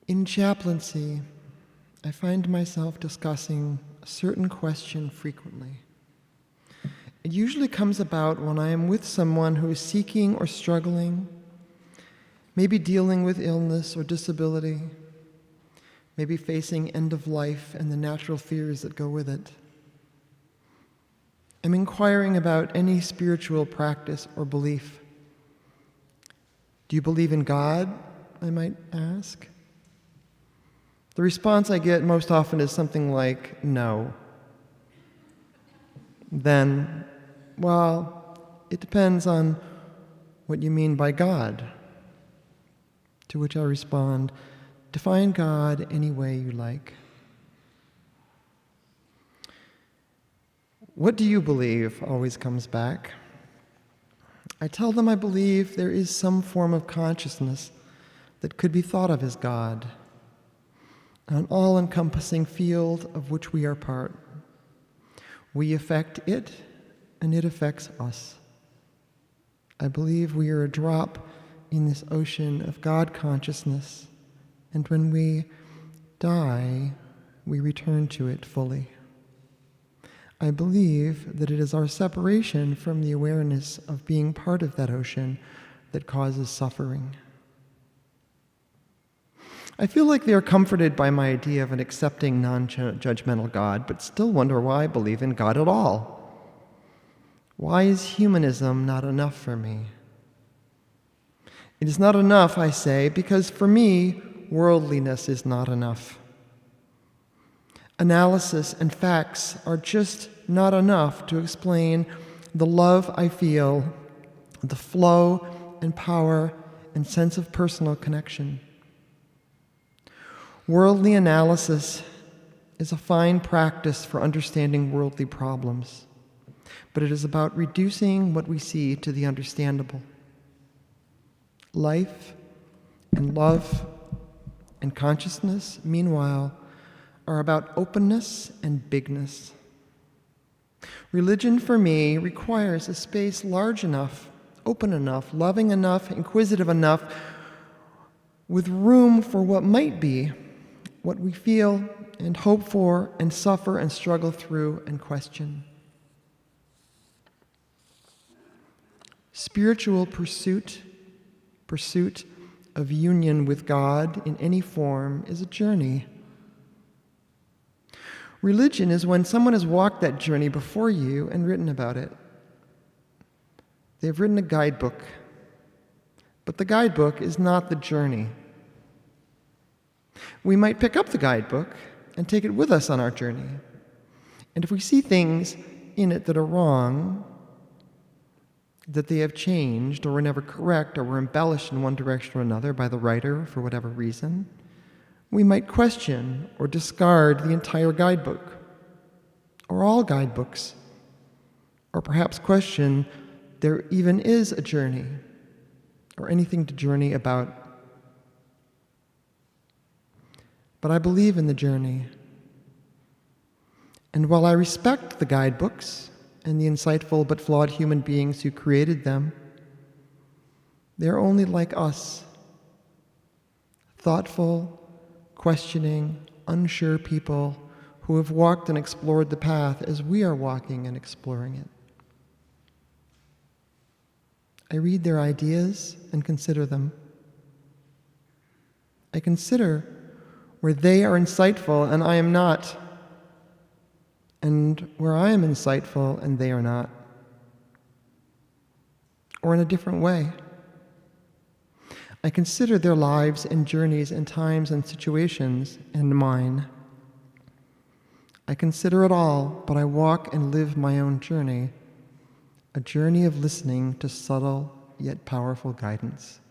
In chaplaincy, I find myself discussing a certain question frequently. It usually comes about when I am with someone who is seeking or struggling, maybe dealing with illness or disability, maybe facing end of life and the natural fears that go with it. I'm inquiring about any spiritual practice or belief. Do you believe in God? I might ask. The response I get most often is something like, no. Then, well, it depends on what you mean by God. To which I respond, define God any way you like. What do you believe always comes back. I tell them I believe there is some form of consciousness that could be thought of as God, an all-encompassing field of which we are part. We affect it, and it affects us. I believe we are a drop in this ocean of God consciousness, and when we die, we return to it fully. I believe that it is our separation from the awareness of being part of that ocean that causes suffering. I feel like they are comforted by my idea of an accepting, non-judgmental God, but still wonder why I believe in God at all. Why is humanism not enough for me? It is not enough, I say, because for me, worldliness is not enough. Analysis and facts are just not enough to explain the love I feel, the flow and power and sense of personal connection. Worldly analysis is a fine practice for understanding worldly problems, but it is about reducing what we see to the understandable. Life and love and consciousness, meanwhile, are about openness and bigness. Religion, for me, requires a space large enough, open enough, loving enough, inquisitive enough, with room for what might be, what we feel and hope for and suffer and struggle through and question. Spiritual pursuit of union with God in any form is a journey. Religion is when someone has walked that journey before you and written about it. They've written a guidebook, but the guidebook is not the journey. We might pick up the guidebook and take it with us on our journey. And if we see things in it that are wrong, that they have changed or were never correct or were embellished in one direction or another by the writer for whatever reason, we might question or discard the entire guidebook, or all guidebooks, or perhaps question there even is a journey, or anything to journey about. But I believe in the journey. And while I respect the guidebooks and the insightful but flawed human beings who created them, they are only like us, thoughtful, questioning, unsure people who have walked and explored the path as we are walking and exploring it. I read their ideas and consider them. I consider where they are insightful and I am not, and where I am insightful and they are not, or in a different way. I consider their lives and journeys and times and situations and mine. I consider it all, but I walk and live my own journey, a journey of listening to subtle yet powerful guidance.